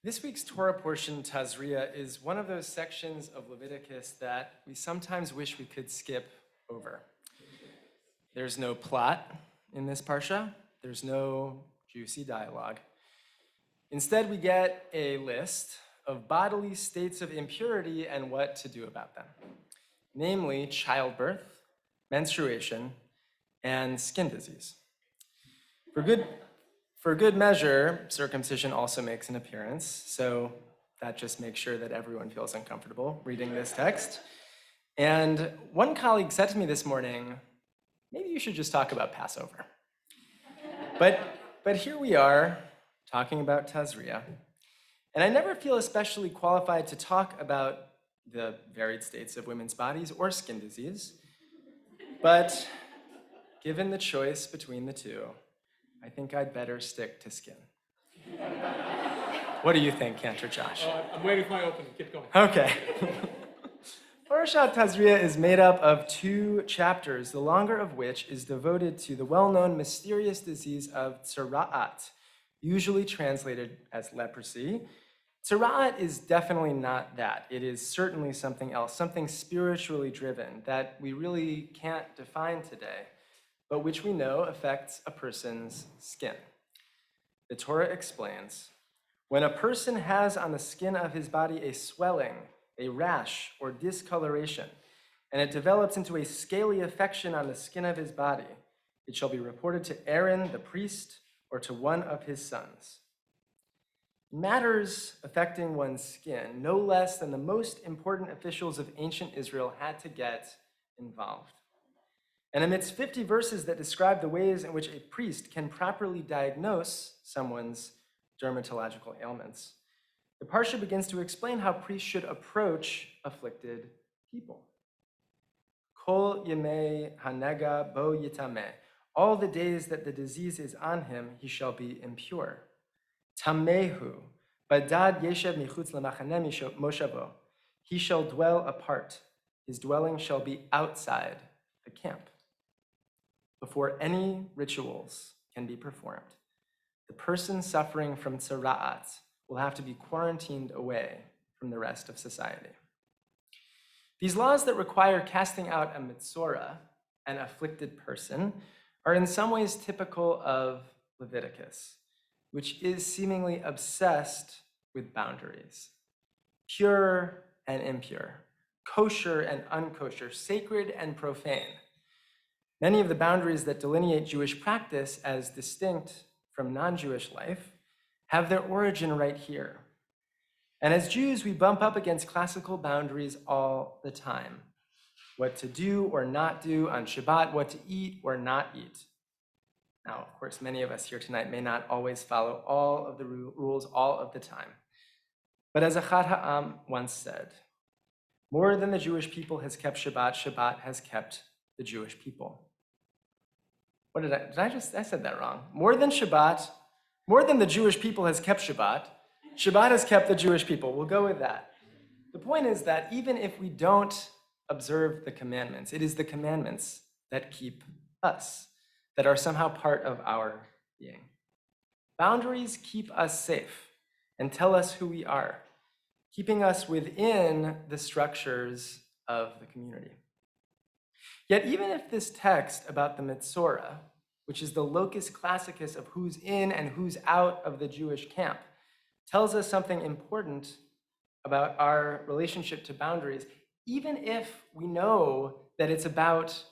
This week's Torah portion, Tazria, is one of those sections of Leviticus that we sometimes wish we could skip over. There's no plot in this parsha. There's no juicy dialogue. Instead, we get a list of bodily states of impurity and what to do about them, namely childbirth, menstruation, and skin disease. For good measure, circumcision also makes an appearance, so that just makes sure that everyone feels uncomfortable reading this text. And one colleague said to me this morning, maybe you should just talk about Passover. But here we are talking about Tazria, and I never feel especially qualified to talk about the varied states of women's bodies or skin disease, but given the choice between the two, I think I'd better stick to skin. What do you think, Cantor Josh? I'm waiting for my opening. Keep going. Okay. Parashat Tazria is made up of 2 chapters, the longer of which is devoted to the well-known mysterious disease of tzara'at, usually translated as leprosy. Tzara'at is definitely not that. It is certainly something else, something spiritually driven that we really can't define today, but which we know affects a person's skin. The Torah explains, when a person has on the skin of his body a swelling, a rash, or discoloration, and it develops into a scaly affection on the skin of his body, it shall be reported to Aaron the priest or to one of his sons. Matters affecting one's skin, no less than the most important officials of ancient Israel had to get involved. And amidst 50 verses that describe the ways in which a priest can properly diagnose someone's dermatological ailments, the parsha begins to explain how priests should approach afflicted people. Kol yemei hanega bo yitameh. All the days that the disease is on him, he shall be impure. Tamehu, badad yeshev michutz lemachane moshavo. He shall dwell apart. His dwelling shall be outside the camp. Before any rituals can be performed, the person suffering from tzara'at will have to be quarantined away from the rest of society. These laws that require casting out a mitzora, an afflicted person, are in some ways typical of Leviticus, which is seemingly obsessed with boundaries. Pure and impure, kosher and unkosher, sacred and profane. Many of the boundaries that delineate Jewish practice as distinct from non-Jewish life have their origin right here. And as Jews, we bump up against classical boundaries all the time. What to do or not do on Shabbat, what to eat or not eat. Now, of course, many of us here tonight may not always follow all of the rules all of the time. But as Echad Ha'am once said, more than the Jewish people has kept Shabbat, Shabbat has kept the Jewish people. I said that wrong. More than the Jewish people has kept Shabbat, Shabbat has kept the Jewish people. We'll go with that. The point is that even if we don't observe the commandments, it is the commandments that keep us, that are somehow part of our being. Boundaries keep us safe and tell us who we are, keeping us within the structures of the community. Yet even if this text about the Mitzorah, which is the locus classicus of who's in and who's out of the Jewish camp, tells us something important about our relationship to boundaries, even if we know that it's about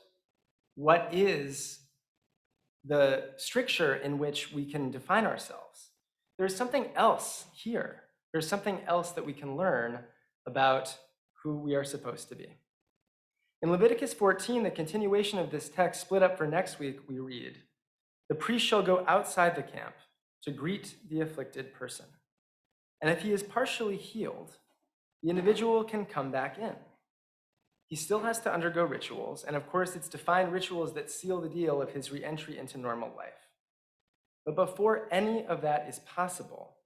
what is the stricture in which we can define ourselves, there's something else here. There's something else that we can learn about who we are supposed to be. In Leviticus 14, the continuation of this text split up for next week, we read, "The priest shall go outside the camp to greet the afflicted person. And if he is partially healed, the individual can come back in. He still has to undergo rituals, and of course it's defined rituals that seal the deal of his re-entry into normal life. But before any of that is possible,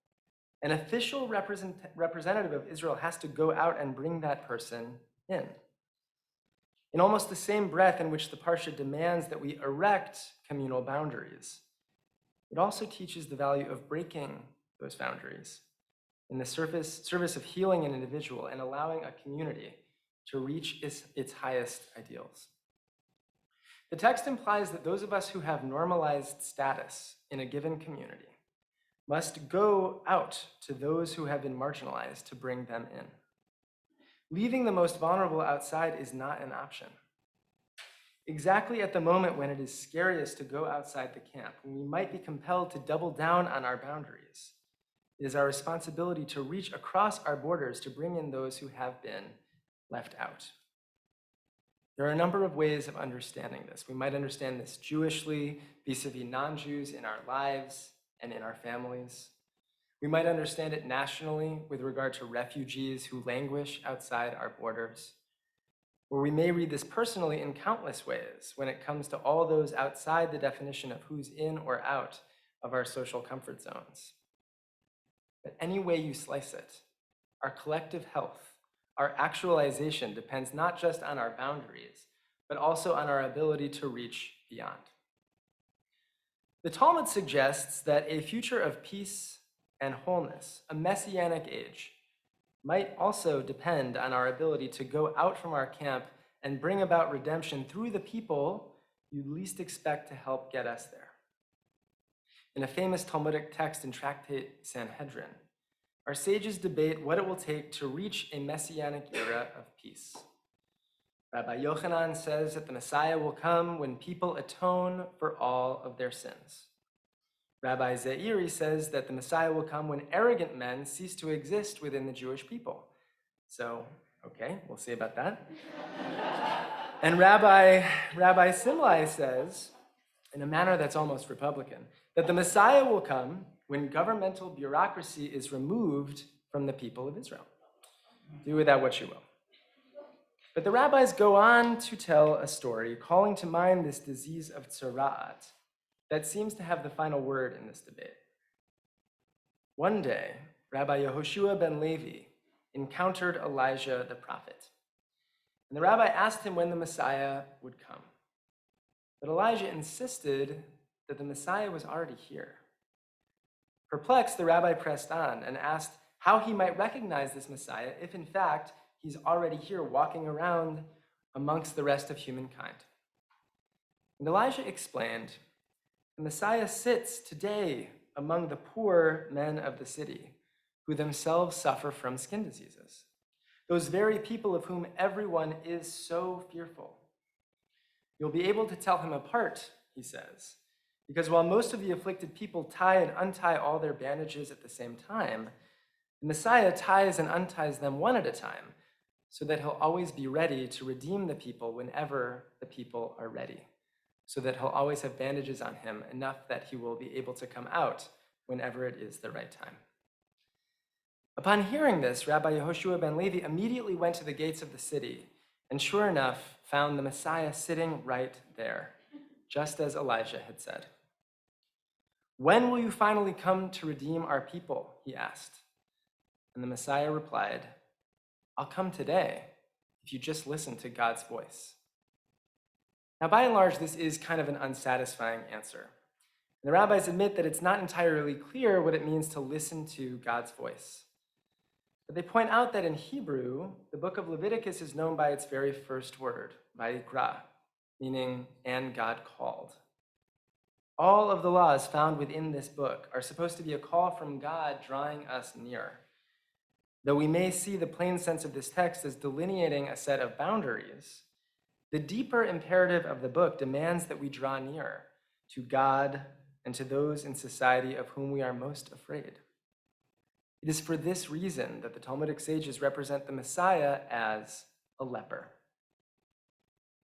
an official representative of Israel has to go out and bring that person in. In almost the same breath in which the Parsha demands that we erect communal boundaries, it also teaches the value of breaking those boundaries in the service of healing an individual and allowing a community to reach its highest ideals. The text implies that those of us who have normalized status in a given community must go out to those who have been marginalized to bring them in. Leaving the most vulnerable outside is not an option. Exactly at the moment when it is scariest to go outside the camp, when we might be compelled to double down on our boundaries, it is our responsibility to reach across our borders to bring in those who have been left out. There are a number of ways of understanding this. We might understand this Jewishly, vis-a-vis non-Jews in our lives and in our families. We might understand it nationally with regard to refugees who languish outside our borders. Or we may read this personally in countless ways when it comes to all those outside the definition of who's in or out of our social comfort zones. But any way you slice it, our collective health, our actualization depends not just on our boundaries, but also on our ability to reach beyond. The Talmud suggests that a future of peace and wholeness, a messianic age, might also depend on our ability to go out from our camp and bring about redemption through the people you least expect to help get us there. In a famous Talmudic text in Tractate Sanhedrin, our sages debate what it will take to reach a messianic era of peace. Rabbi Yochanan says that the Messiah will come when people atone for all of their sins. Rabbi Zeiri says that the Messiah will come when arrogant men cease to exist within the Jewish people. So, okay, we'll see about that. And Rabbi Simlai says, in a manner that's almost Republican, that the Messiah will come when governmental bureaucracy is removed from the people of Israel. Do with that what you will. But the rabbis go on to tell a story calling to mind this disease of tzara'at that seems to have the final word in this debate. One day, Rabbi Yehoshua ben Levi encountered Elijah the prophet. And the rabbi asked him when the Messiah would come. But Elijah insisted that the Messiah was already here. Perplexed, the rabbi pressed on and asked how he might recognize this Messiah if, in fact, he's already here walking around amongst the rest of humankind. And Elijah explained, the Messiah sits today among the poor men of the city who themselves suffer from skin diseases, those very people of whom everyone is so fearful. You'll be able to tell him apart, he says, because while most of the afflicted people tie and untie all their bandages at the same time, the Messiah ties and unties them one at a time, so that he'll always be ready to redeem the people whenever the people are ready, so that he'll always have bandages on him, enough that he will be able to come out whenever it is the right time. Upon hearing this, Rabbi Yehoshua ben Levi immediately went to the gates of the city, and sure enough, found the Messiah sitting right there, just as Elijah had said. When will you finally come to redeem our people? He asked. And the Messiah replied, I'll come today if you just listen to God's voice. Now, by and large, this is kind of an unsatisfying answer. And the rabbis admit that it's not entirely clear what it means to listen to God's voice. But they point out that in Hebrew, the book of Leviticus is known by its very first word, vayikra, meaning, and God called. All of the laws found within this book are supposed to be a call from God drawing us near. Though we may see the plain sense of this text as delineating a set of boundaries, the deeper imperative of the book demands that we draw near to God and to those in society of whom we are most afraid. It is for this reason that the Talmudic sages represent the Messiah as a leper.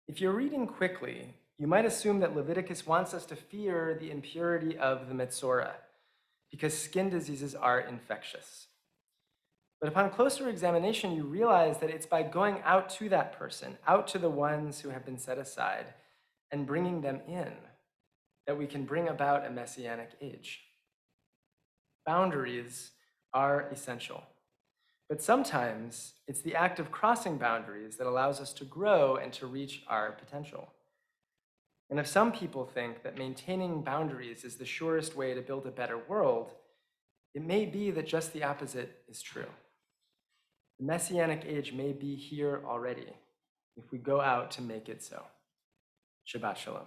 If you're reading quickly, you might assume that Leviticus wants us to fear the impurity of the Metzora, because skin diseases are infectious. But upon closer examination, you realize that it's by going out to that person, out to the ones who have been set aside, and bringing them in, that we can bring about a messianic age. Boundaries are essential. But sometimes it's the act of crossing boundaries that allows us to grow and to reach our potential. And if some people think that maintaining boundaries is the surest way to build a better world, It may be that just the opposite is true. The Messianic age may be here already if we go out to make it so. Shabbat Shalom.